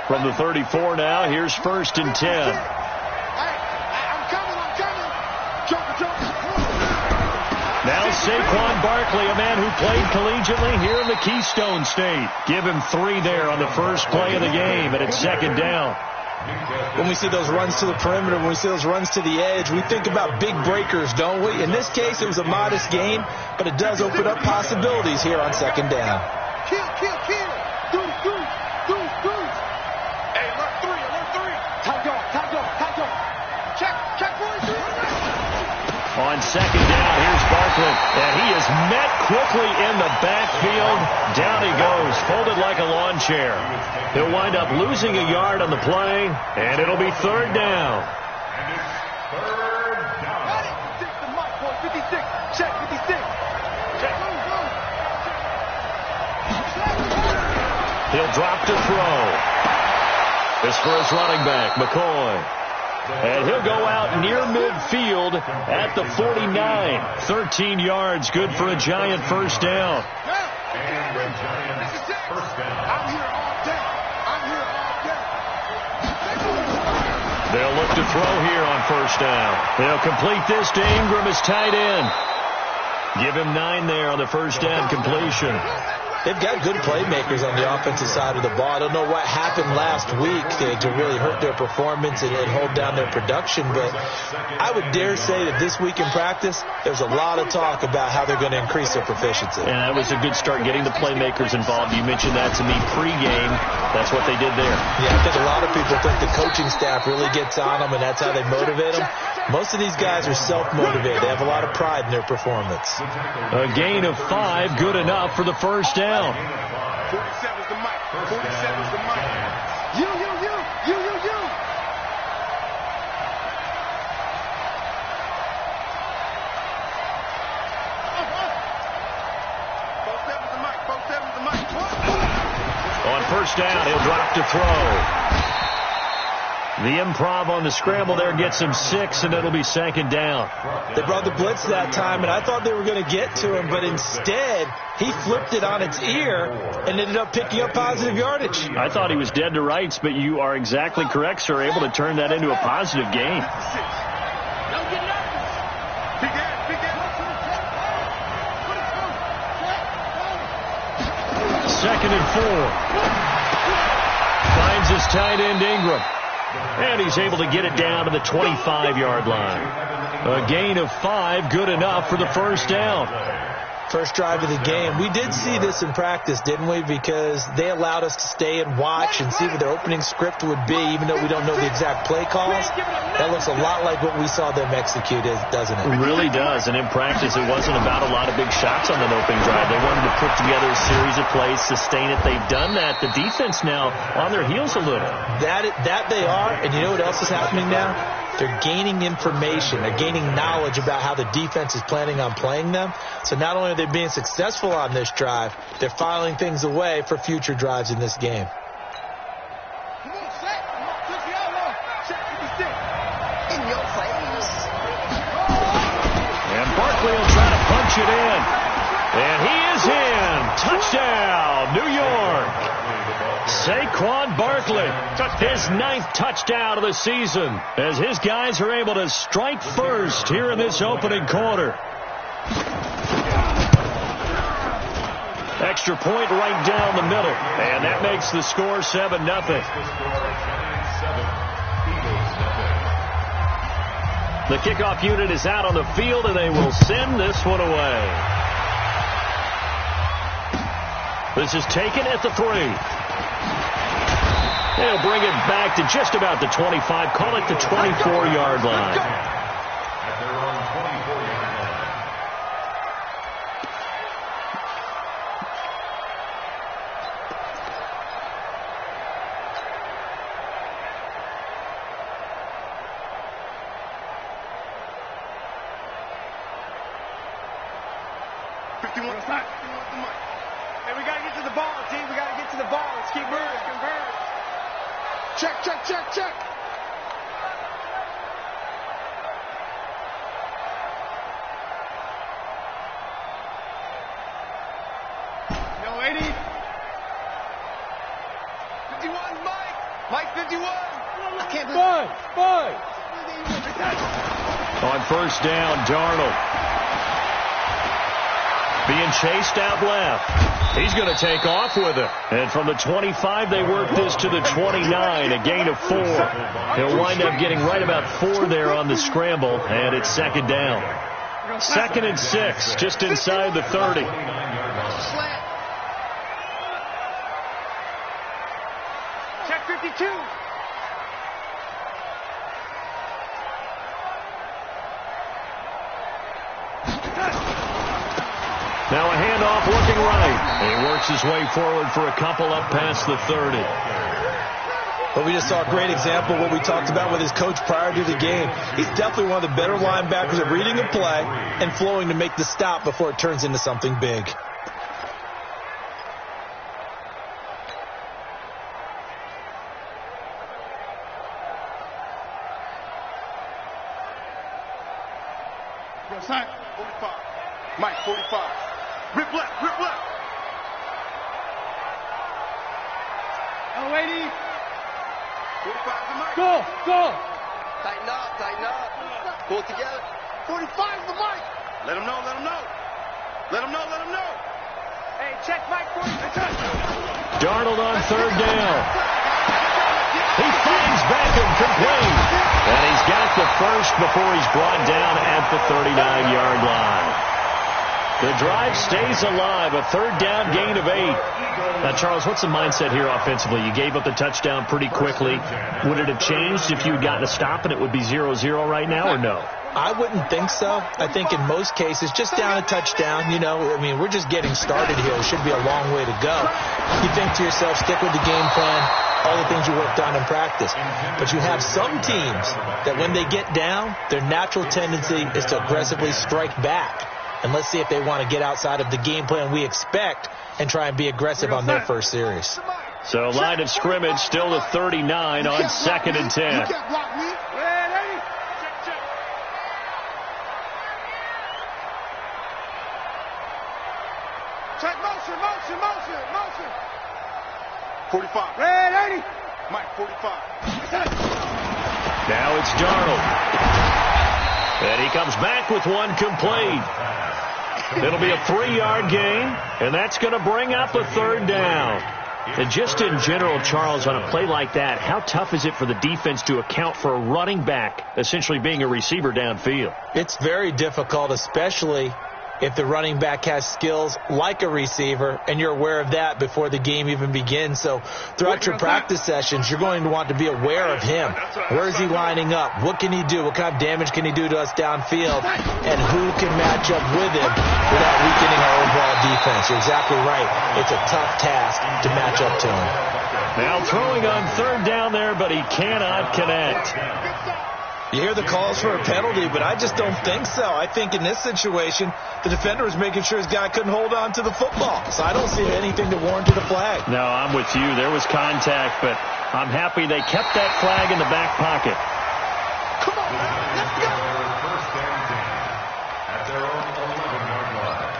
From the 34 now, here's 1st and 10. Now Saquon Barkley, a man who played collegiately here in the Keystone State. Give him 3 there on the first play of the game, and it's 2nd down. When we see those runs to the perimeter, when we see those runs to the edge, we think about big breakers, don't we? In this case, it was a modest gain, but it does open up possibilities here on 2nd down. Kill. Hey, alert 3. Time go. Check, boys. On 2nd down, here's Barkley, and he is met quickly in the backfield. Down he goes, folded like a lawn chair. He'll wind up losing a yard on the play, and it'll be 3rd down. And it's 3rd down. 56. Check, 56. Check. He'll drop to throw. This for his running back, McCoy. And he'll go out near midfield at the 49. 13 yards, good for a Giant 1st down. They'll look to throw here on 1st down. They'll complete this to Ingram as tight end. Give him 9 there on the 1st down completion. They've got good playmakers on the offensive side of the ball. I don't know what happened last week to really hurt their performance and hold down their production, but I would dare say that this week in practice, there's a lot of talk about how they're going to increase their proficiency. And that was a good start, getting the playmakers involved. You mentioned that to me pregame. That's what they did there. Yeah, I think a lot of people think the coaching staff really gets on them, and that's how they motivate them. Most of these guys are self-motivated. They have a lot of pride in their performance. A gain of 5, good enough for the 1st down. 47's the mic. 47's the mic. You. 47's the mic. 47's the mic. On 1st down, he'll drop to throw. The improv on the scramble there gets him 6, and it'll be 2nd down. They brought the blitz that time, and I thought they were going to get to him, but instead he flipped it on its ear and ended up picking up positive yardage. I thought he was dead to rights, but you are exactly correct, sir. Able to turn that into a positive gain. Second and 4. Finds his tight end Ingram. And he's able to get it down to the 25-yard line. A gain of 5, good enough for the 1st down. First drive of the game. We did see this in practice, didn't we? Because they allowed us to stay and watch and see what their opening script would be, even though we don't know the exact play calls. That looks a lot like what we saw them execute, doesn't it? It really does. And in practice, it wasn't about a lot of big shots on that opening drive. They wanted to put together a series of plays, sustain it. They've done that. The defense now on their heels a little. That they are. And you know what else is happening now? They're gaining information. They're gaining knowledge about how the defense is planning on playing them. So not only are they being successful on this drive, they're filing things away for future drives in this game. And Barkley will try to punch it in. And he is in. Touchdown, New York. Saquon Barkley, his 9th touchdown of the season, as his guys are able to strike first here in this opening quarter. Extra point right down the middle, and that makes the score 7-0. The kickoff unit is out on the field, and they will send this one away. This is taken at the 3. They'll bring it back to just about the 25, call it the 24-yard line. At their own 24-yard line. Hey, we got to get to the ball, team. We got to get to the ball. Let's keep moving. Converge. Check. Yo, 80. 51, Mike. I can't On first down, Darnold. Being chased out left. He's going to take off with it. And from the 25, they work this to the 29, a gain of 4. He'll wind up getting right about 4 there on the scramble, and it's second down. 2nd and 6, just inside the 30. Check 52. Now a handoff working right. And he works his way forward for a couple up past the 30. But we just saw a great example of what we talked about with his coach prior to the game. He's definitely one of the better linebackers at reading a play and flowing to make the stop before it turns into something big. Sign. 45. Mike, 45. Rip left, rip left. Oh, 80. 45 to Mike. Go. Tighten up. Pull it together. 45 to Mike. Let him know. Hey, check Mike 45. Darnold on third down. He finds Beckham complete. And he's got the first before he's brought down at the 39-yard line. The drive stays alive, a third down gain of 8. Now, Charles, what's the mindset here offensively? You gave up the touchdown pretty quickly. Would it have changed if you had gotten a stop and it would be 0-0 right now, or no? I wouldn't think so. I think in most cases, just down a touchdown, we're just getting started here. It should be a long way to go. You think to yourself, stick with the game plan, all the things you worked on in practice. But you have some teams that when they get down, their natural tendency is to aggressively strike back. And let's see if they want to get outside of the game plan we expect and try and be aggressive on their first series. So line of scrimmage still to 39 on 2nd and 10. Check motion. 45. Red 80. Mike, 45. Now it's Darnold. And he comes back with one complete. It'll be a 3-yard gain, and that's going to bring up a third down. And just in general, Charles, on a play like that, how tough is it for the defense to account for a running back essentially being a receiver downfield? It's very difficult, especially if the running back has skills like a receiver, and you're aware of that before the game even begins. So throughout your practice sessions, you're going to want to be aware of him. Where is he lining up? What can he do? What kind of damage can he do to us downfield? And who can match up with him without weakening our overall defense? You're exactly right. It's a tough task to match up to him. Now throwing on third down there, but he cannot connect. You hear the calls for a penalty, but I just don't think so. I think in this situation, the defender was making sure his guy couldn't hold on to the football. So I don't see anything to warrant a flag. No, I'm with you. There was contact, but I'm happy they kept that flag in the back pocket. Come on, man. Let's go. First and 10 at their own 11-yard line.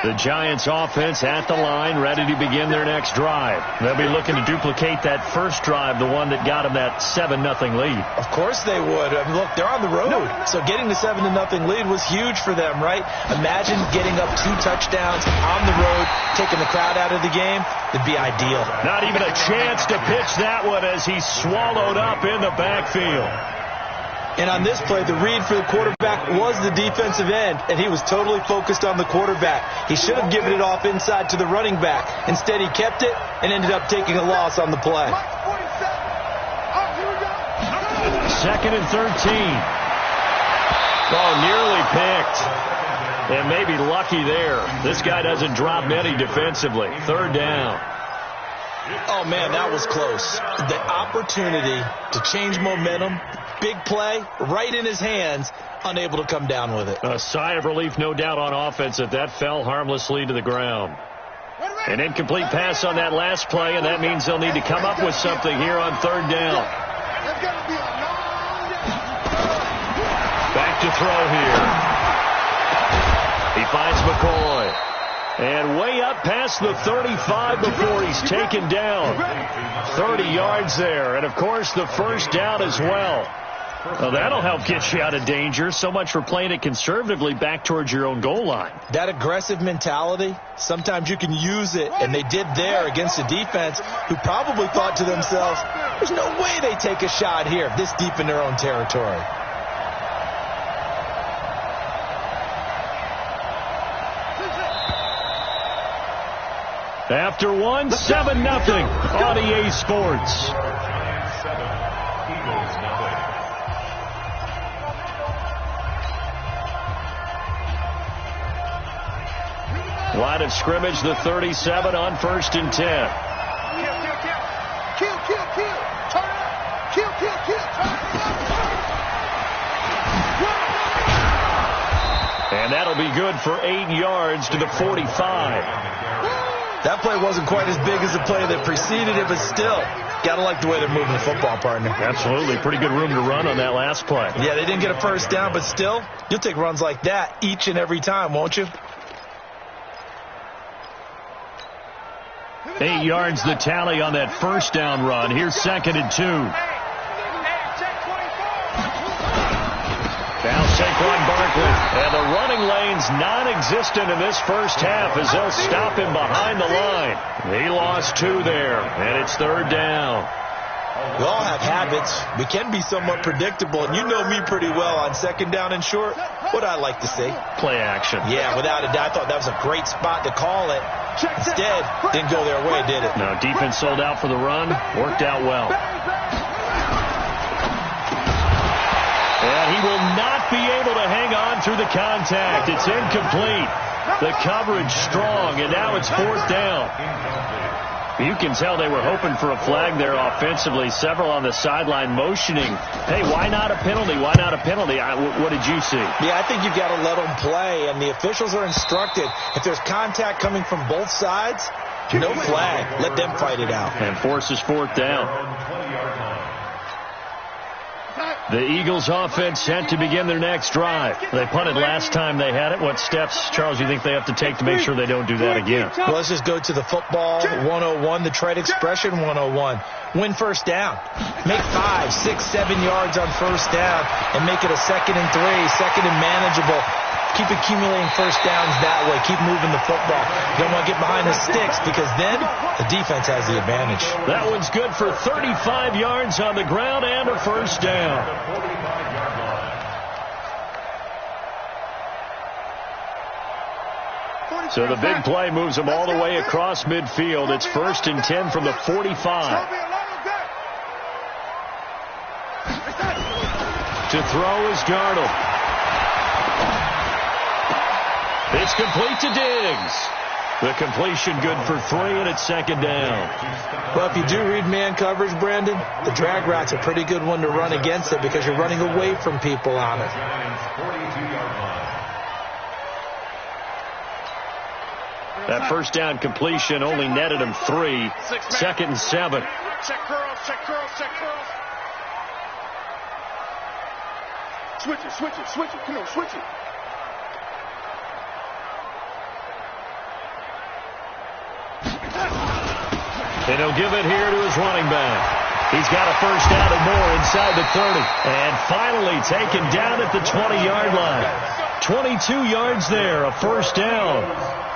The Giants offense at the line, ready to begin their next drive. They'll be looking to duplicate that first drive, the one that got them that 7-0 lead. Of course they would. I mean, look, they're on the road. So getting the 7-0 lead was huge for them, right? Imagine getting up 2 touchdowns on the road, taking the crowd out of the game. It'd be ideal. Not even a chance to pitch that one as he's swallowed up in the backfield. And on this play, the read for the quarterback was the defensive end, and he was totally focused on the quarterback. He should have given it off inside to the running back. Instead, he kept it and ended up taking a loss on the play. 2nd and 13. Oh, nearly picked. And maybe lucky there. This guy doesn't drop many defensively. 3rd down. Oh, man, that was close. The opportunity to change momentum, big play, right in his hands, unable to come down with it. A sigh of relief, no doubt, on offense that fell harmlessly to the ground. An incomplete pass on that last play, and that means they'll need to come up with something here on 3rd down. Back to throw here. McCoy. And way up past the 35 before he's taken down. 30 yards there. And, of course, the first down as well. Well, that'll help get you out of danger. So much for playing it conservatively back towards your own goal line. That aggressive mentality, sometimes you can use it, and they did there against a defense who probably thought to themselves, there's no way they take a shot here this deep in their own territory. After one, 7-0 on EA Sports. Line of scrimmage, the 37 on 1st and 10. Kill. Turn it up. Kill. Turn it up. And that'll be good for 8 yards to the 45. That play wasn't quite as big as the play that preceded it, but still, got to like the way they're moving the football, partner. Absolutely. Pretty good room to run on that last play. Yeah, they didn't get a first down, but still, you'll take runs like that each and every time, won't you? 8 yards the tally on that first down run. Here's 2nd and 2. Now Saquon Barkley. And the running lane's non-existent in this first half as they'll stop him behind the line. He lost 2 there, and it's 3rd down. We all have habits. We can be somewhat predictable, and you know me pretty well on 2nd down and short. What I like to see? Play action. Yeah, without a doubt. I thought that was a great spot to call it. Instead, didn't go their way, did it? No, defense sold out for the run. Worked out well. And he will not be able to hang on through the contact. It's incomplete. The coverage strong, and now it's 4th down. You can tell they were hoping for a flag there offensively. Several on the sideline motioning, hey, why not a penalty? Why not a penalty? What did you see? Yeah, I think you've got to let them play, and the officials are instructed. If there's contact coming from both sides, no flag. Let them fight it out. And forces 4th down. The Eagles offense set to begin their next drive. They punted last time they had it. What steps, Charles, you think they have to take to make sure they don't do that again? Well, let's just go to the football 101, the trade expression 101. Win first down. Make 5, 6, 7 yards on first down and make it a 2nd and 3, 2nd and manageable. Keep accumulating first downs that way. Keep moving the football. You don't want to get behind the sticks because then the defense has the advantage. That one's good for 35 yards on the ground and a first down. So the big play moves them all the way across midfield. It's 1st and 10 from the 45. To throw is Darnold. It's complete to Diggs. The completion good for 3, and it's 2nd down. Well, if you do read man coverage, Brandon, the drag route's a pretty good one to run against it because you're running away from people on it. That first down completion only netted him 3. 2nd and 7. Check curls. Switch it. Come on, switch it. And he'll give it here to his running back. He's got a first down and more inside the 30. And finally taken down at the 20-yard line. 22 yards there, a first down.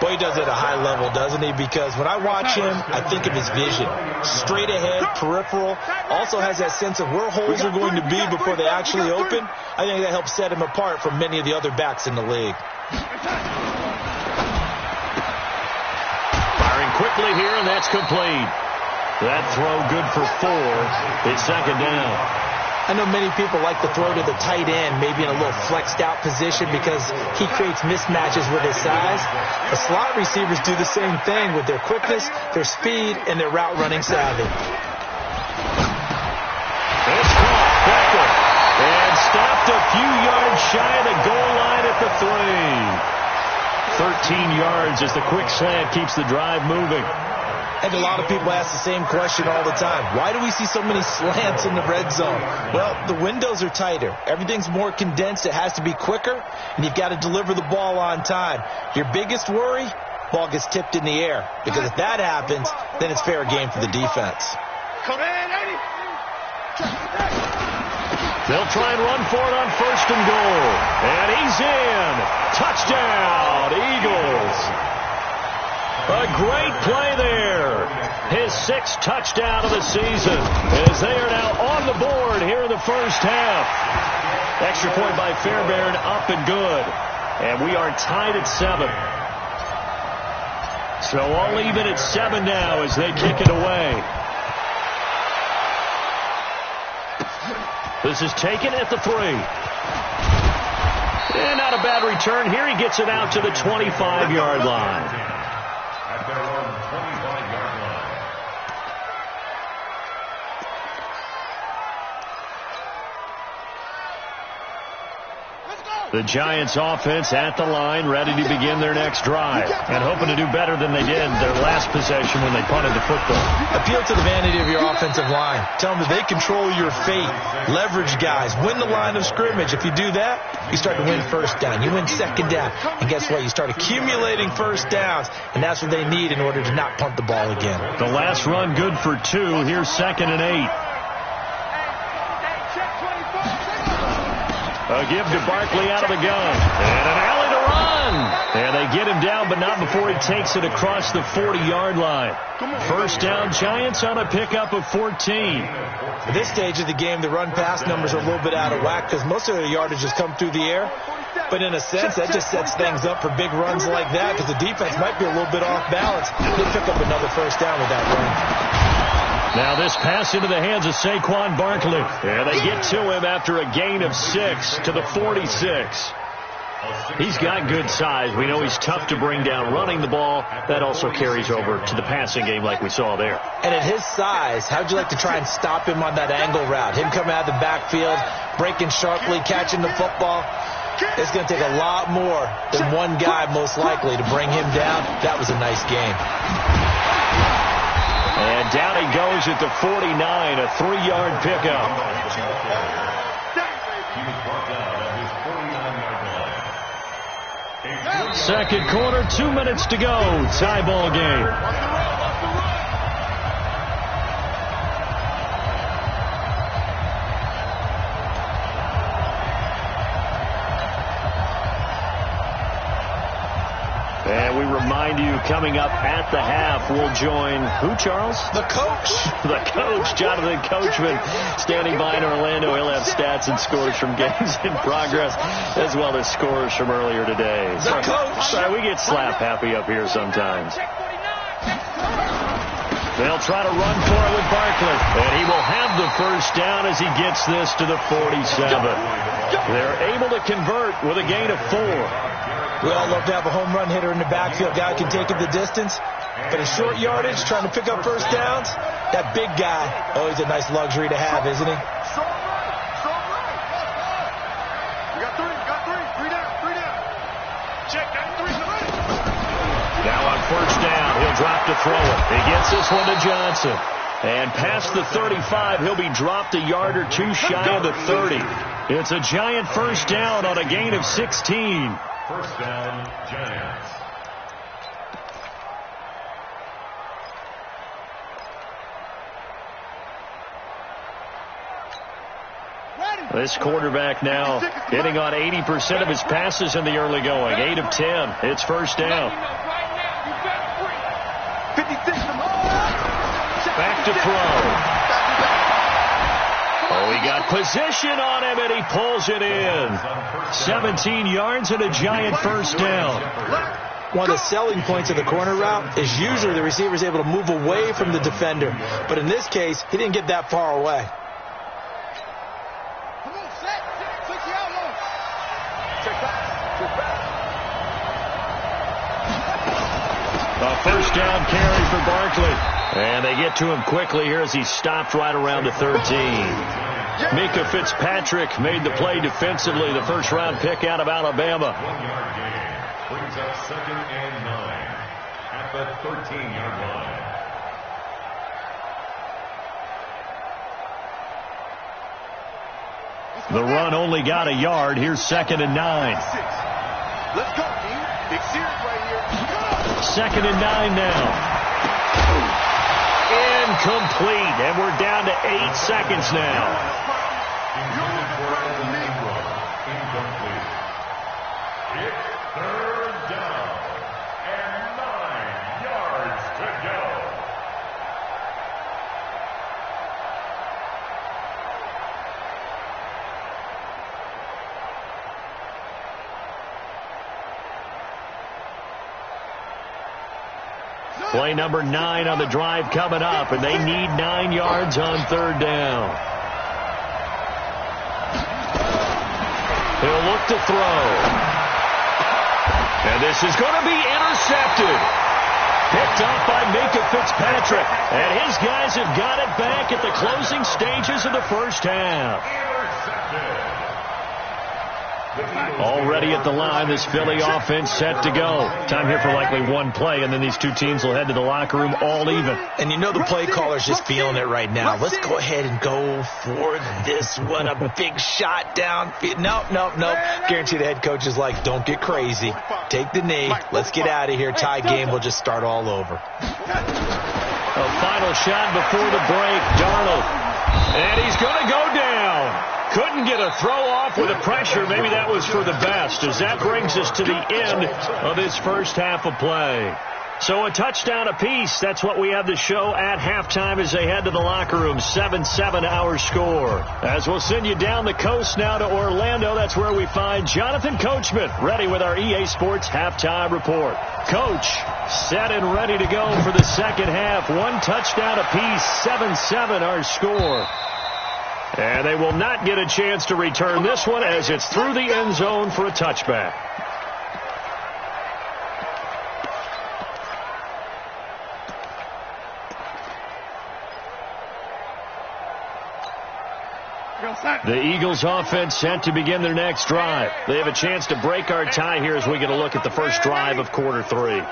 Boy, he does it at a high level, doesn't he? Because when I watch him, I think of his vision. Straight ahead, peripheral. Also has that sense of where holes are going to be before they actually open. I think that helps set him apart from many of the other backs in the league. Firing quickly here, and that's complete. That throw good for 4. It's 2nd down. I know many people like to throw to the tight end, maybe in a little flexed out position because he creates mismatches with his size. The slot receivers do the same thing with their quickness, their speed, and their route running savvy. It's caught, Becker, and stopped a few yards shy of the goal line at the 3. 13 yards as the quick slant keeps the drive moving. And a lot of people ask the same question all the time. Why do we see so many slants in the red zone? Well, the windows are tighter. Everything's more condensed. It has to be quicker, and you've got to deliver the ball on time. Your biggest worry, ball gets tipped in the air. Because if that happens, then it's fair game for the defense. Come in, Eddie. They'll try and run for it on 1st and goal. And he's in. Touchdown, Eagles. A great play there. His 6th touchdown of the season as they are now on the board here in the first half. Extra point by Fairbairn, up and good. And we are tied at 7. So all even at 7 now as they kick it away. This is taken at the 3. And not a bad return here. He gets it out to the 25-yard line. At their own 25-yard line. The Giants offense at the line, ready to begin their next drive, and hoping to do better than they did their last possession when they punted the football. Appeal to the vanity of your offensive line. Tell them that they control your fate. Leverage guys. Win the line of scrimmage. If you do that, you start to win first down. You win second down. And guess what? You start accumulating first downs, and that's what they need in order to not punt the ball again. The last run good for 2. Here's 2nd and 8. A give to Barkley out of the gun. And an alley to run. And they get him down, but not before he takes it across the 40-yard line. First down, Giants on a pickup of 14. At this stage of the game, the run-pass numbers are a little bit out of whack because most of their yardage has come through the air. But in a sense, that just sets things up for big runs like that because the defense might be a little bit off balance. They pick up another first down with that run. Now this pass into the hands of Saquon Barkley. And they get to him after a gain of 6 to the 46. He's got good size. We know he's tough to bring down running the ball. That also carries over to the passing game like we saw there. And at his size, how'd you like to try and stop him on that angle route? Him coming out of the backfield, breaking sharply, catching the football. It's going to take a lot more than one guy most likely to bring him down. That was a nice game. And down he goes at the 49, a 3-yard pickup. He was brought down at his 49-yard line. Second quarter, 2 minutes to go. Tie ball game. And we remind you, coming up at the half, we'll join who, Charles? The coach. The coach, Jonathan Coachman, standing by in Orlando. He'll have stats and scores from games in progress, as well as scores from earlier today. The coach. Sorry, we get slap happy up here sometimes. They'll try to run for it with Barkley, and he will have the first down as he gets this to the 47. They're able to convert with a gain of 4. We all love to have a home run hitter in the backfield. Guy can take it the distance. But in short yardage, trying to pick up first downs, that big guy, always a nice luxury to have, isn't he? Now on first down, he'll drop to throw it. He gets this one to Johnson. And past the 35, he'll be dropped a yard or 2 shy of the 30. It's a Giant first down on a gain of 16. First down, Giants. This quarterback now hitting on 80% of his passes in the early going. 8 of 10. It's first down. Back to throw. Oh, he got position on him, and he pulls it in. 17 yards and a Giant first down. One of the selling points of the corner route is usually the receiver is able to move away from the defender. But in this case, he didn't get that far away. A first down carry for Barkley. And they get to him quickly here as he stopped right around the 13. Mika Fitzpatrick made the play defensively, the first-round pick out of Alabama. 1-yard gain brings up 2nd and 9 at the 13-yard line. The run only got a yard. Here's 2nd and 9. Let's go, team. Big series right here. 2nd and 9 now. Incomplete. And we're down to 8 seconds now. Incomplete. It's 3rd down and 9 yards to go. Play number 9 on the drive coming up, and they need 9 yards on 3rd down. He'll look to throw. And this is going to be intercepted. Picked off by Minka Fitzpatrick. And his guys have got it back at the closing stages of the first half. Already at the line, this Philly offense set to go. Time here for likely one play, and then these two teams will head to the locker room all even. And you know the play caller's just feeling it right now. Let's go ahead and go for this one. A big shot downfield. Nope. Guarantee the head coach is like, don't get crazy. Take the knee. Let's get out of here. Tie game. We'll just start all over. A final shot before the break. Darnold. And he's going to go down. Couldn't get a throw off with the pressure. Maybe that was for the best, as that brings us to the end of this first half of play. So a touchdown apiece. That's what we have to show at halftime as they head to the locker room. 7-7 our score. As we'll send you down the coast now to Orlando, that's where we find Jonathan Coachman ready with our EA Sports halftime report. Coach, set and ready to go for the second half. One touchdown apiece. 7-7 our score. And they will not get a chance to return this one as it's through the end zone for a touchback. The Eagles offense set to begin their next drive. They have a chance to break our tie here as we get a look at the first drive of quarter 3.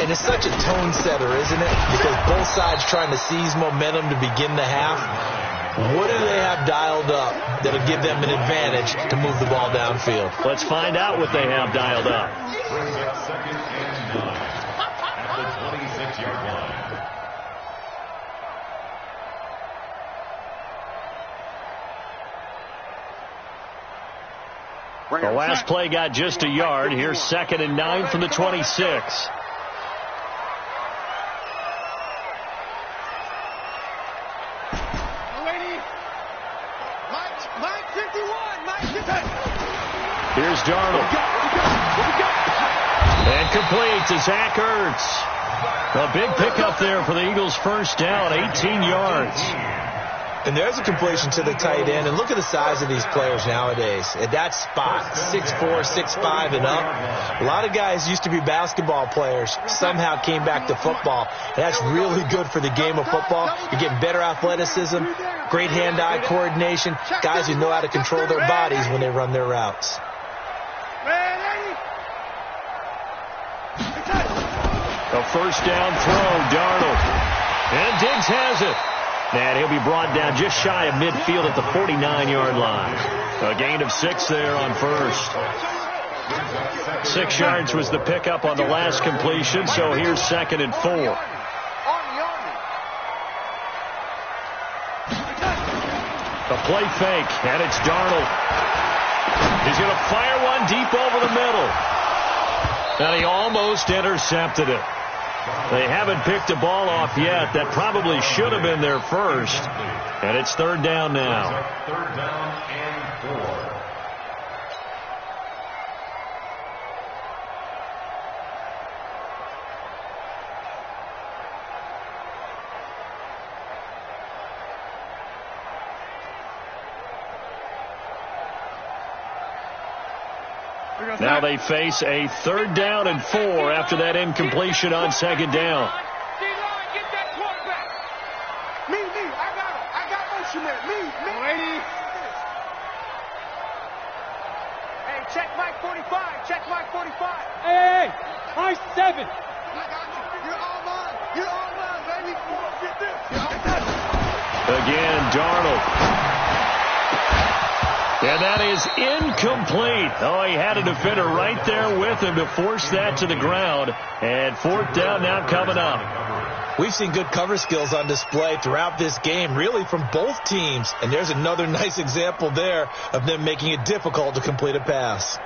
And it's such a tone setter, isn't it? Because both sides trying to seize momentum to begin the half. What do they have dialed up that'll give them an advantage to move the ball downfield? Let's find out what they have dialed up. Brings up 2nd and 9 at the 26-yard line. The last play got just a yard. Here's 2nd and 9 from the 26. Here's Darnold. And complete to Zach Ertz. A big pickup there for the Eagles' first down, 18 yards. And there's a completion to the tight end. And look at the size of these players nowadays. At that spot, 6'4", 6'5", and up. A lot of guys used to be basketball players, somehow came back to football. And that's really good for the game of football. You're getting better athleticism, great hand-eye coordination, guys who know how to control their bodies when they run their routes. A first down throw, Darnold. And Diggs has it. And he'll be brought down just shy of midfield at the 49-yard line. A gain of 6 there on first. 6 yards was the pickup on the last completion, so here's 2nd and 4. A play fake, and it's Darnold. He's going to fire one deep over the middle. And he almost intercepted it. They haven't picked a ball off yet. That probably should have been their first. And it's 3rd down now. 3rd down and 4. Now they face a 3rd down and 4 after that incompletion on 2nd down. Get that quarterback. Me. I got motion there. Me. Lady. Hey, check Mike 45. Check Mike 45. Hey, high 7. I got you. You're all mine, baby. Get this. Again, Darnold. And that is incomplete. Oh, he had a defender right there with him to force that to the ground. And fourth down now coming up. We've seen good cover skills on display throughout this game, really from both teams. And there's another nice example there of them making it difficult to complete a pass.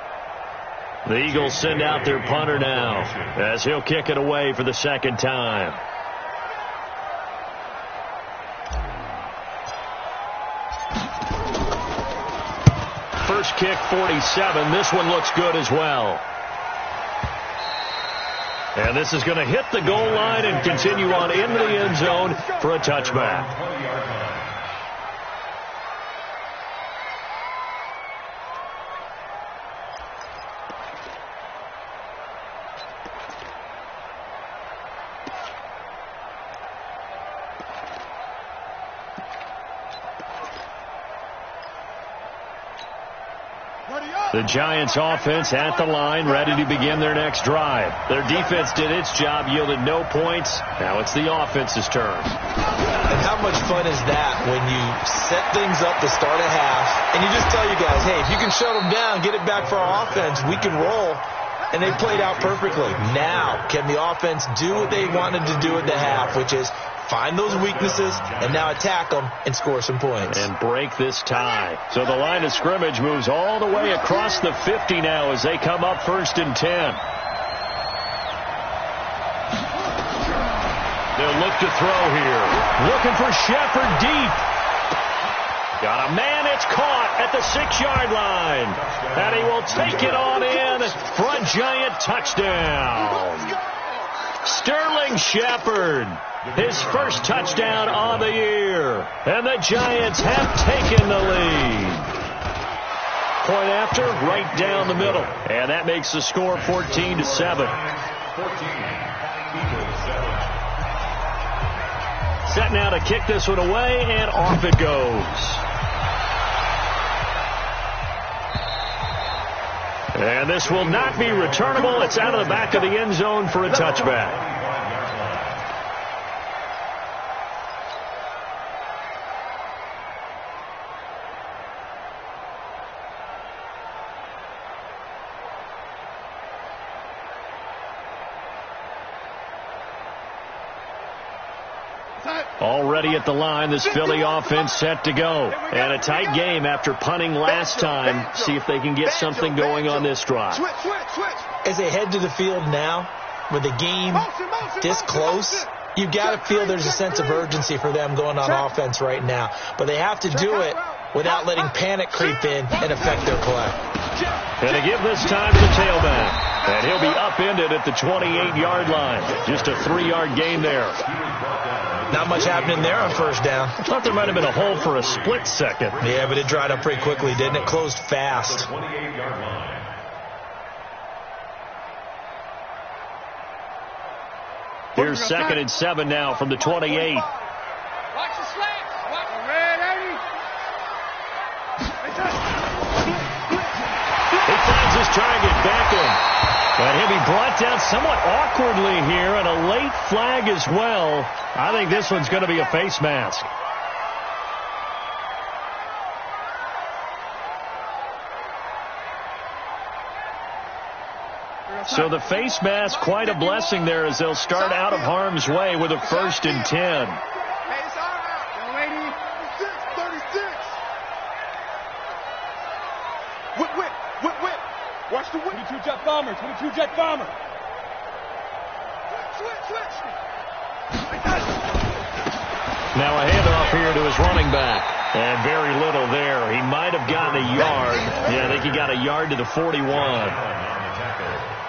The Eagles send out their punter now as he'll kick it away for the second time. First kick, 47. This one looks good as well. And this is going to hit the goal line and continue on into the end zone for a touchback. The Giants offense at the line, ready to begin their next drive. Their defense did its job, yielded no points. Now it's the offense's turn. And how much fun is that when you set things up to start a half, and you just tell you guys, hey, if you can shut them down, get it back for our offense, we can roll. And they played out perfectly. Now, can the offense do what they wanted to do at the half, which is find those weaknesses and now attack them and score some points. And break this tie. So the line of scrimmage moves all the way across the 50 now as they come up 1st and 10. They'll look to throw here. Looking for Shepard deep. Got a man, it's caught at the 6-yard line. And he will take it on in for a Giant touchdown. Sterling Shepard, his first touchdown on the year. And the Giants have taken the lead. Point after, right down the middle. And that makes the score 14-7. Set now to kick this one away, and off it goes. And this will not be returnable. It's out of the back of the end zone for a touchback. Already at the line, this Philly offense set to go. And a tight game after punting last time. See if they can get something going on this drive. As they head to the field now, with the game this close, you've got to feel there's a sense of urgency for them going on offense right now. But they have to do it without letting panic creep in and affect their play. And to give this time to the tailback. And he'll be upended at the 28-yard line. Just a 3-yard gain there. Not much happening there on first down. I thought there might have been a hole for a split second. Yeah, but it dried up pretty quickly, didn't it? Closed fast. Here's 2nd and 7 now from the 28. Watch the slants. Watch the red, Eddie. He finds his target, Beckham. And he'll be brought down somewhat awkwardly here, and a late flag as well. I think this one's going to be a face mask. So the face mask, quite a blessing there as they'll start out of harm's way with a 1st and 10. Watch the 22 jet bomber, 22 jet bomber. Switch. Now a handoff here to his running back. And very little there. He might have gotten a yard. Yeah, I think he got a yard to the 41.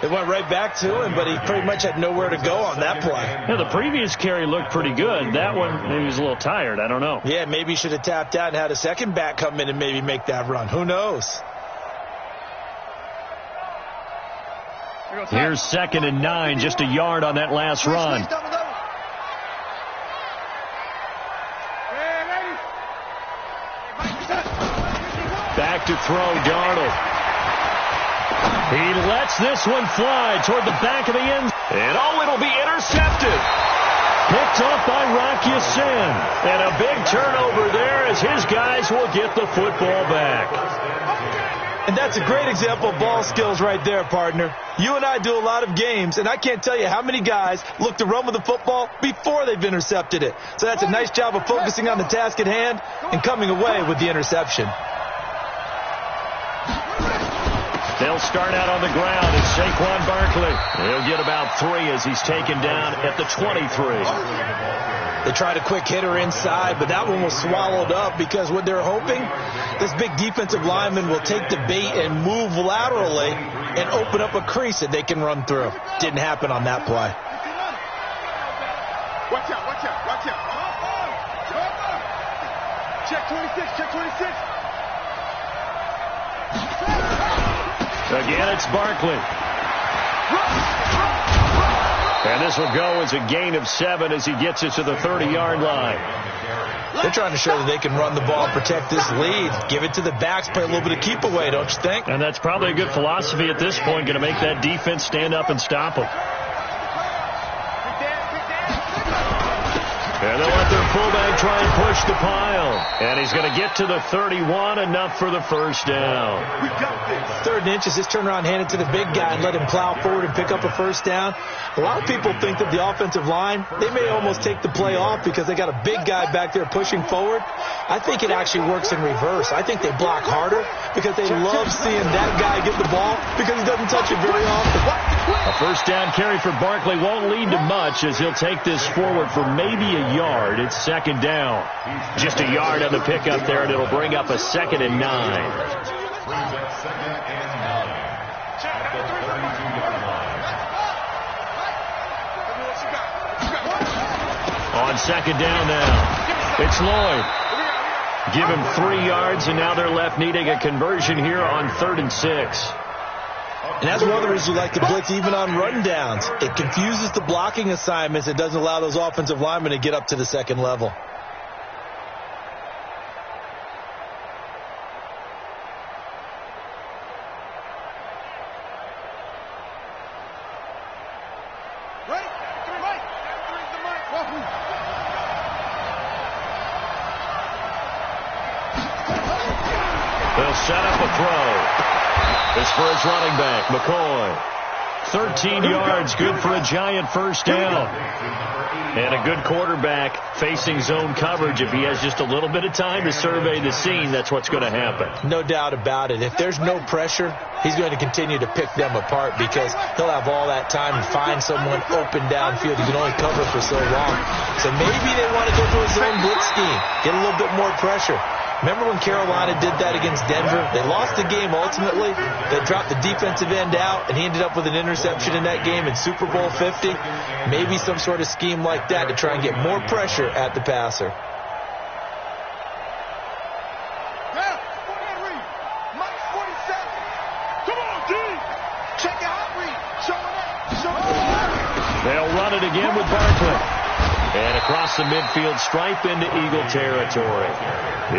It went right back to him, but he pretty much had nowhere to go on that play. Yeah, the previous carry looked pretty good. That one, maybe he was a little tired. I don't know. Yeah, maybe he should have tapped out and had a second back come in and maybe make that run. Who knows? Here's 2nd and 9, just a yard on that last run. Back to throw, Darnold. He lets this one fly toward the back of the end. And it'll be intercepted. Picked off by Rock Ya-Sin. And a big turnover there as as his guys will get the football back. And that's a great example of ball skills right there, partner. You and I do a lot of games, and I can't tell you how many guys look to run with the football before they've intercepted it. So that's a nice job of focusing on the task at hand and coming away with the interception. They'll start out on the ground as Saquon Barkley. He'll get about 3 as he's taken down at the 23. They tried a quick hitter inside, but that one was swallowed up because what they're hoping, this big defensive lineman will take the bait and move laterally and open up a crease that they can run through. Didn't happen on that play. Watch out, watch out, watch out. Check 26, check 26. Again, it's Barkley. And this will go as a gain of 7 as he gets it to the 30-yard line. They're trying to show that they can run the ball and protect this lead. Give it to the backs, play a little bit of keep away, don't you think? And that's probably a good philosophy at this point, going to make that defense stand up and stop them. And they'll let their fullback try and push the pile. And he's going to get to the 31, enough for the first down. We got this. 3rd and inches, just turn around, hand it to the big guy and let him plow forward and pick up a first down. A lot of people think that the offensive line, they may almost take the play off because they got a big guy back there pushing forward. I think it actually works in reverse. I think they block harder because they love seeing that guy get the ball because he doesn't touch it very often. A first down carry for Barkley won't lead to much as he'll take this forward for maybe a yard. It's 2nd down. Just a yard on the pickup there, and it'll bring up a 2nd and 9. On 2nd down now, it's Lloyd. Give him 3 yards, and now they're left needing a conversion here on 3rd and 6. And that's one of the reasons we like to blitz even on run downs. It confuses the blocking assignments. It doesn't allow those offensive linemen to get up to the 2nd level. They'll set up a throw. It's for his running back, McCoy. 13 yards, good for a giant first down. And a good quarterback facing zone coverage. If he has just a little bit of time to survey the scene, that's what's going to happen. No doubt about it. If there's no pressure, he's going to continue to pick them apart because he'll have all that time to find someone open downfield. He can only cover for so long. So maybe they want to go to a zone blitz scheme, get a little bit more pressure. Remember when Carolina did that against Denver? They lost the game ultimately. They dropped the defensive end out, and he ended up with an interception in that game in Super Bowl 50. Maybe some sort of scheme like that to try and get more pressure at the passer. They'll run it again with Barkley. And across the midfield stripe into Eagle territory.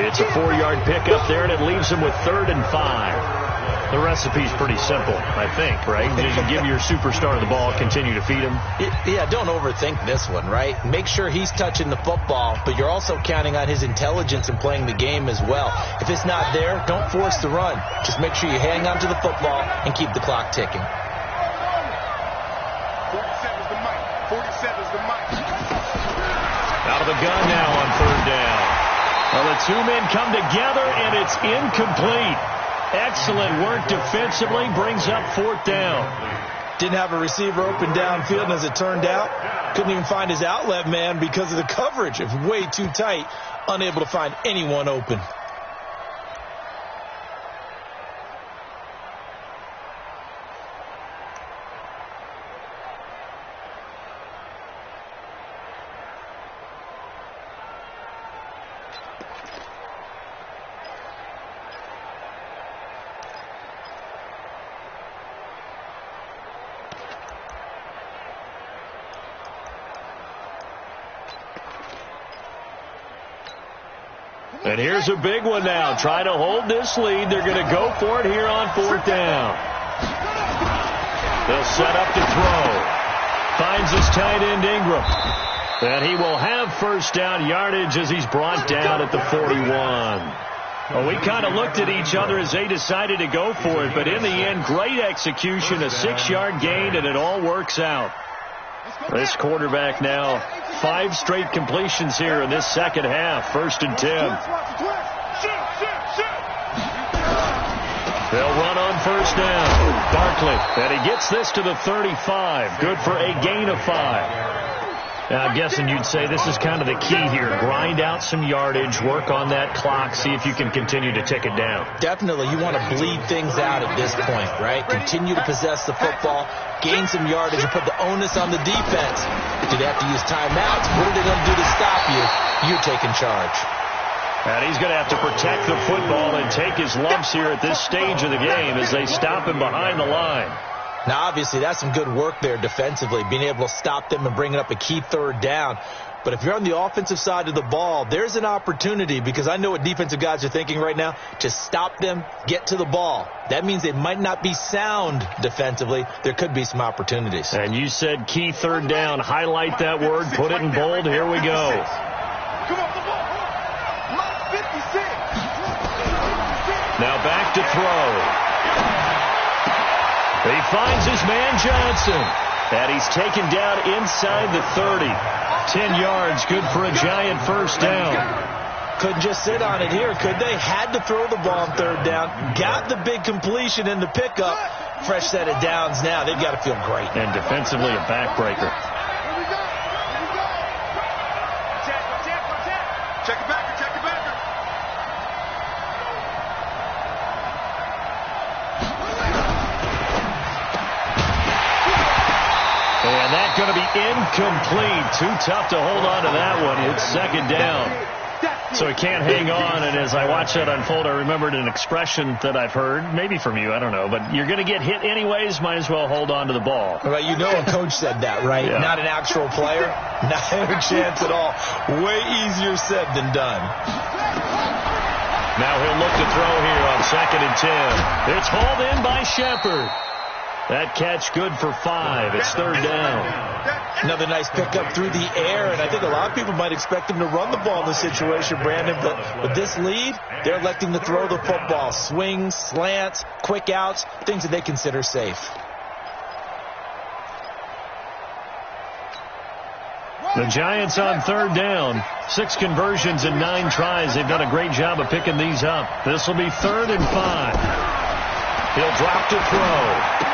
It's a 4-yard pickup there, and it leaves them with 3rd and 5. The recipe's pretty simple, I think, right? You give your superstar the ball, continue to feed him. Yeah, don't overthink this one, right? Make sure he's touching the football, but you're also counting on his intelligence in playing the game as well. If it's not there, don't force the run. Just make sure you hang on to the football and keep the clock ticking. 47's the mic. 47's the mic. Out of the gun now on 3rd down. Well, the 2 men come together, and it's incomplete. Excellent work defensively, brings up 4th down. Didn't have a receiver open downfield, and as it turned out, couldn't even find his outlet man because of the coverage. It was way too tight, unable to find anyone open. And here's a big one now. Trying to hold this lead. They're going to go for it here on 4th down. They'll set up to throw. Finds his tight end Ingram. And he will have first down yardage as he's brought down at the 41. Well, we kind of looked at each other as they decided to go for it, but in the end, great execution, a 6-yard gain, and it all works out. This quarterback now, 5 straight completions here in this second half. 1st and 10. They'll run on first down. Barkley, and he gets this to the 35. Good for a gain of 5. Now, I'm guessing you'd say this is kind of the key here. Grind out some yardage, work on that clock, see if you can continue to tick it down. Definitely. You want to bleed things out at this point, right? Continue to possess the football, gain some yardage, and put the onus on the defense. Do they have to use timeouts? What are they going to do to stop you? You're taking charge. And he's going to have to protect the football and take his lumps here at this stage of the game as they stop him behind the line. Now, obviously, that's some good work there defensively, being able to stop them and bringing up a key 3rd down. But if you're on the offensive side of the ball, there's an opportunity, because I know what defensive guys are thinking right now, to stop them, get to the ball. That means they might not be sound defensively. There could be some opportunities. And you said key 3rd down. Highlight that word. Put it in bold. Here we go. Come on, the ball. Line 56. Now back to throw. He finds his man Johnson, and he's taken down inside the 30. 10 yards, good for a giant first down. Couldn't just sit on it here, could they? Had to throw the ball on 3rd down. Got the big completion in the pickup. Fresh set of downs now. They've got to feel great. And defensively a backbreaker. Here we go. Here we go. Check it back. Check it back. And that's going to be incomplete. Too tough to hold on to that one. It's 2nd down. So he can't hang on. And as I watch that unfold, I remembered an expression that I've heard, maybe from you, I don't know. But you're going to get hit anyways, might as well hold on to the ball. Well, you know a coach said that, right? Yeah. Not an actual player. Not a chance at all. Way easier said than done. Now he'll look to throw here on 2nd and 10. It's hauled in by Shepard. That catch good for 5. It's 3rd down. Another nice pickup through the air, and I think a lot of people might expect him to run the ball in this situation, Brandon, but with this lead, they're electing to throw the football. Swings, slants, quick outs, things that they consider safe. The Giants on 3rd down. 6 conversions and 9 tries. They've done a great job of picking these up. This will be 3rd and 5. He'll drop to throw.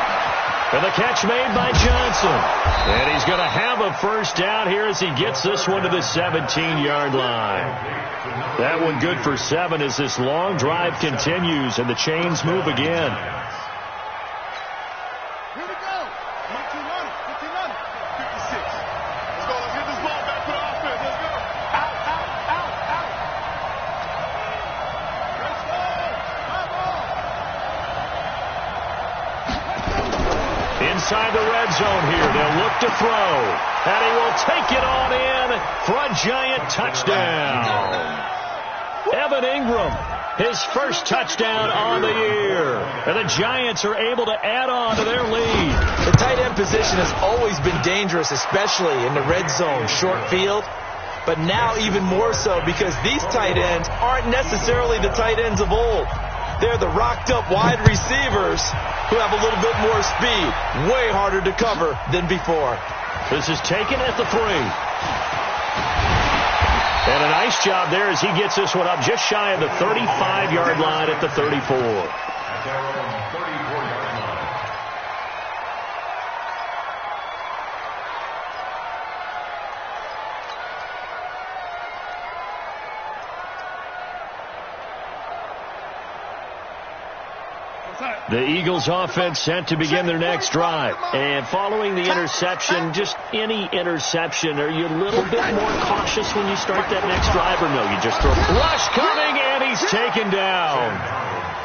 And the catch made by Johnson. And he's going to have a first down here as he gets this one to the 17-yard line. That one good for 7 as this long drive continues and the chains move again. Here we go. 15-1. 56. Let's go. Let's get this ball back to the offense. Let's go. Out. Let's go. Inside the red zone here. They'll look to throw. And he will take it on in for a giant touchdown. Evan Ingram, his first touchdown on the year. And the Giants are able to add on to their lead. The tight end position has always been dangerous, especially in the red zone, short field. But now even more so because these tight ends aren't necessarily the tight ends of old. They're the rocked-up wide receivers who have a little bit more speed. Way harder to cover than before. This is taken at the 3. And a nice job there as he gets this one up just shy of the 35-yard line at the 34. At their own 34-yard line. The Eagles offense set to begin their next drive. And following the interception, just any interception, are you a little bit more cautious when you start that next drive, or no, you just throw? Rush coming, and he's taken down.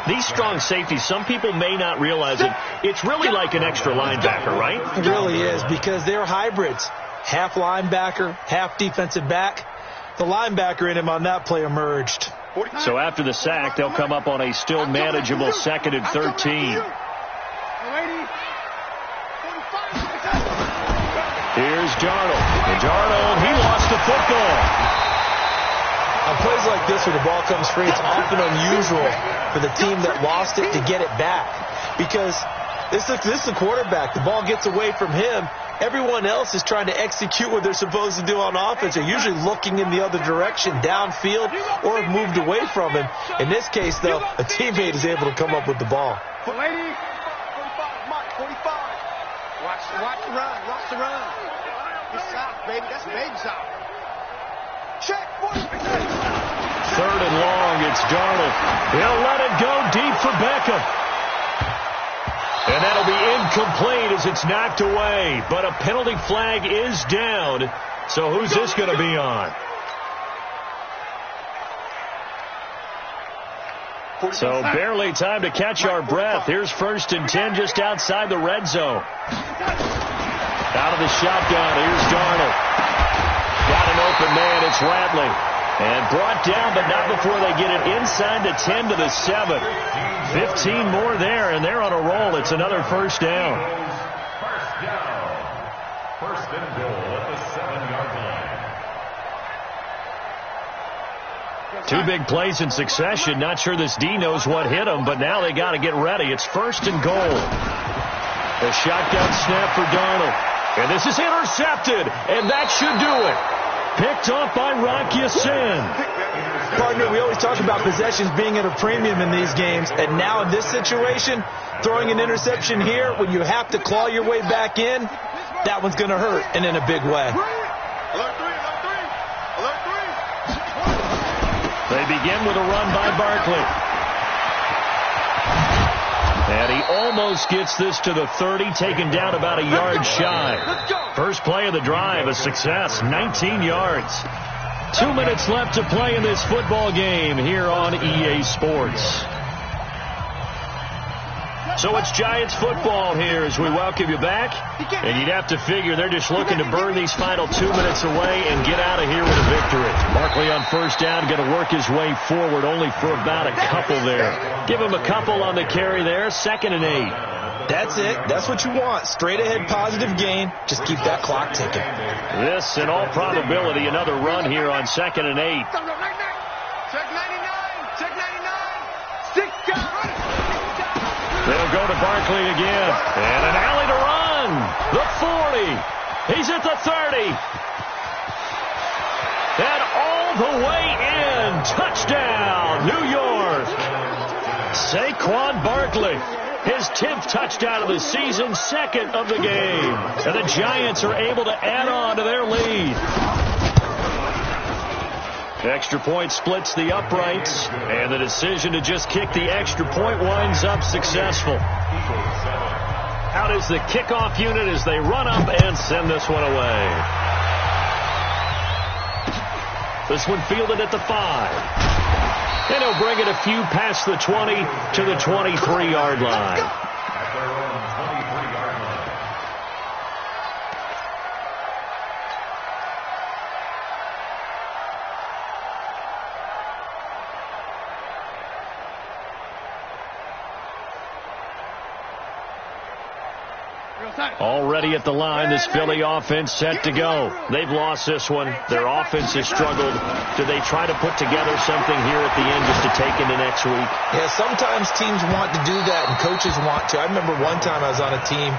These strong safeties, some people may not realize it. It's really like an extra linebacker, right? It really is, because they're hybrids. Half linebacker, half defensive back. The linebacker in him on that play emerged. So after the sack, they'll come up on a still manageable 2nd and 13. Here's Here's Darnold. And Darnold, he lost the football. On plays like this where the ball comes free, it's often unusual for the team that lost it to get it back. Because this is the quarterback. The ball gets away from him. Everyone else is trying to execute what they're supposed to do on offense. They're usually looking in the other direction, downfield, or have moved away from him. In this case, though, a teammate is able to come up with the ball. 45, Mike, 45. Watch the run. Watch the run. It's south, baby. That's baby south. Check. 40. Third and long. It's Darnold. He'll let it go deep for Beckham. And that'll be incomplete as it's knocked away. But a penalty flag is down. So who's this going to be on? So barely time to catch our breath. Here's 1st and 10 just outside the red zone. Out of the shotgun. Here's Darnold. Got an open man. It's Radley. And brought down, but not before they get it inside the 10 to the 7. 15 more there, and they're on a roll. It's another first down. First down. First and goal at the 7-yard line. Two big plays in succession. Not sure this D knows what hit him, but now they got to get ready. It's 1st and goal. A shotgun snap for Darnold. And this is intercepted, and that should do it. Picked off by Rocky Sin. Partner, we always talk about possessions being at a premium in these games, and now in this situation, throwing an interception here when you have to claw your way back in, that one's going to hurt, and in a big way. They begin with a run by Barkley. And he almost gets this to the 30, taken down about a yard shy. First play of the drive, a success, 19 yards. 2 minutes left to play in this football game here on EA Sports. So it's Giants football here as we welcome you back. And you'd have to figure they're just looking to burn these final 2 minutes away and get out of here with a victory. Barkley on first down, going to work his way forward only for about a couple there. Give him a couple on the carry there, 2nd and 8. That's it. That's what you want. Straight ahead positive gain. Just keep that clock ticking. This, in all probability, another run here on 2nd and 8. Check 99. Check 99. Stick down. They'll go to Barkley again. And an alley to run. The 40. He's at the 30. And all the way in. Touchdown, New York. Saquon Barkley. His 10th touchdown of the season, 2nd of the game. And the Giants are able to add on to their lead. Extra point splits the uprights, and the decision to just kick the extra point winds up successful. Out is the kickoff unit as they run up and send this one away. This one fielded at the 5. And he'll bring it a few past the 20 to the 23-yard line. At their own 23-yard line. Already at the line, this Philly offense set to go. They've lost this one. Their offense has struggled. Do they try to put together something here at the end just to take into next week? Yeah, sometimes teams want to do that and coaches want to. I remember one time I was on a team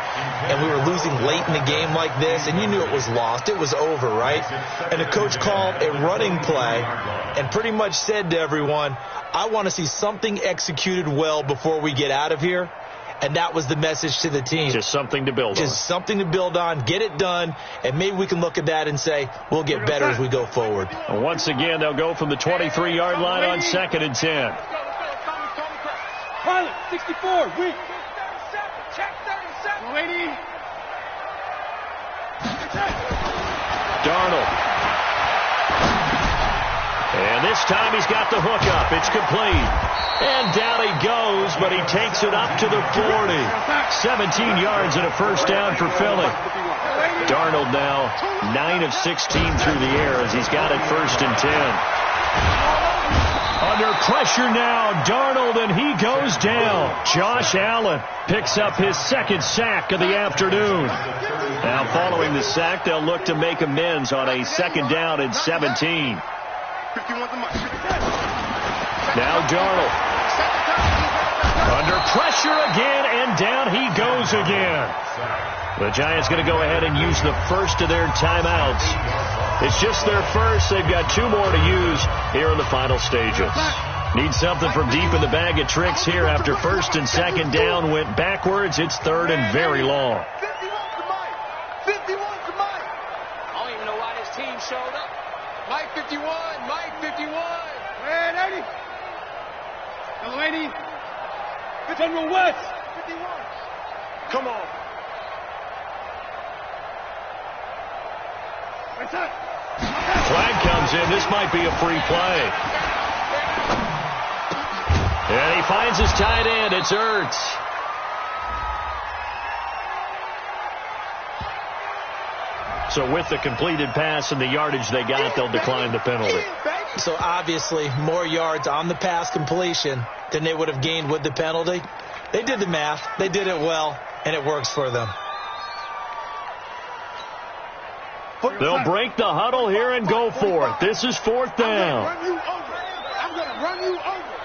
and we were losing late in the game like this, and you knew it was lost. It was over, right? And the coach called a running play and pretty much said to everyone, I want to see something executed well before we get out of here. And that was the message to the team. Just something to build on. Just something to build on, get it done, and maybe we can look at that and say, we'll get better as we go forward. And once again, they'll go from the 23-yard line on 2nd and 10. Pilot, 64, weak. Check 37. Lady. Darnold. And this time he's got the hook up. It's complete. And down he goes, but he takes it up to the 40. 17 yards and a first down for Philly. Darnold now 9 of 16 through the air as he's got it 1st and 10. Under pressure now, Darnold, and he goes down. Josh Allen picks up his second sack of the afternoon. Now following the sack, they'll look to make amends on a 2nd down and 17. Now Darnold. Under pressure again, and down he goes again. The Giants going to go ahead and use the first of their timeouts. It's just their first. They've got 2 more to use here in the final stages. Need something from deep in the bag of tricks here after 1st and 2nd down went backwards. It's 3rd and very long. 51 to Mike. I don't even know why this team showed up. Mike 51, Mike 51. Man, 80. Hello, 80. General West. 51. Come on. Flag comes in. This might be a free play. And he finds his tight end. It's Ertz. So with the completed pass and the yardage they got, they'll decline the penalty. So obviously more yards on the pass completion than they would have gained with the penalty. They did the math. They did it well, and it works for them. They'll break the huddle here and go for it. This is 4th down. I'm going to run you over.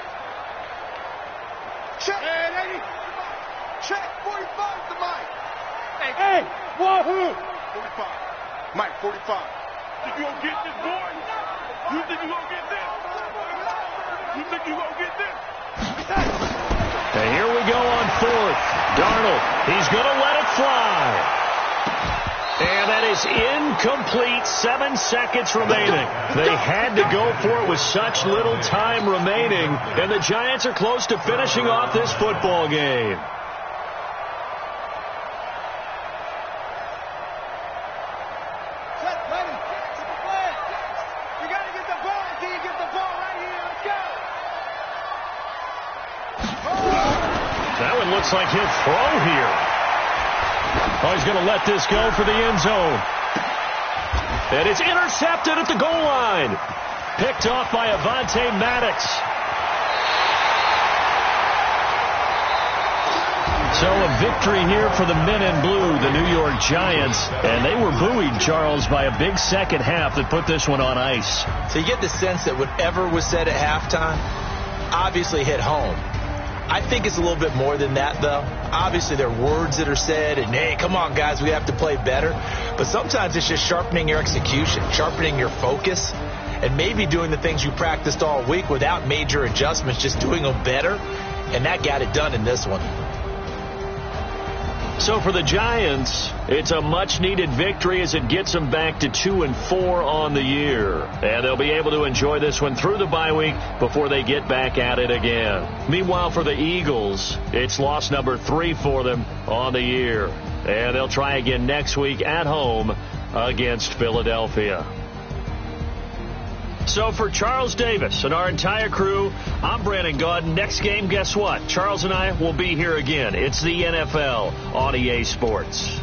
Check. Check. 45 to Mike. Hey, wahoo! 45. Mike, 45. Think you going to get this, boy? You think you going to get this? You think you going to get this? And here we go on 4th. Darnold, he's going to let it fly. And that is incomplete. 7 seconds remaining. They had to go for it with such little time remaining. And the Giants are close to finishing off this football game. You got to get the ball until you get the ball right here. Let's go. That one looks like he'll throw here. Oh, he's going to let this go for the end zone. And it's intercepted at the goal line. Picked off by Avonte Maddox. So a victory here for the men in blue, the New York Giants. And they were buoyed, Charles, by a big second half that put this one on ice. So you get the sense that whatever was said at halftime obviously hit home. I think it's a little bit more than that, though. Obviously, there are words that are said, and, hey, come on, guys, we have to play better. But sometimes it's just sharpening your execution, sharpening your focus, and maybe doing the things you practiced all week without major adjustments, just doing them better, and that got it done in this one. So for the Giants, it's a much-needed victory as it gets them back to 2-4 on the year. And they'll be able to enjoy this one through the bye week before they get back at it again. Meanwhile, for the Eagles, it's loss number 3 for them on the year. And they'll try again next week at home against Philadelphia. So for Charles Davis and our entire crew, I'm Brandon Gaudin. Next game, guess what? Charles and I will be here again. It's the NFL on EA Sports.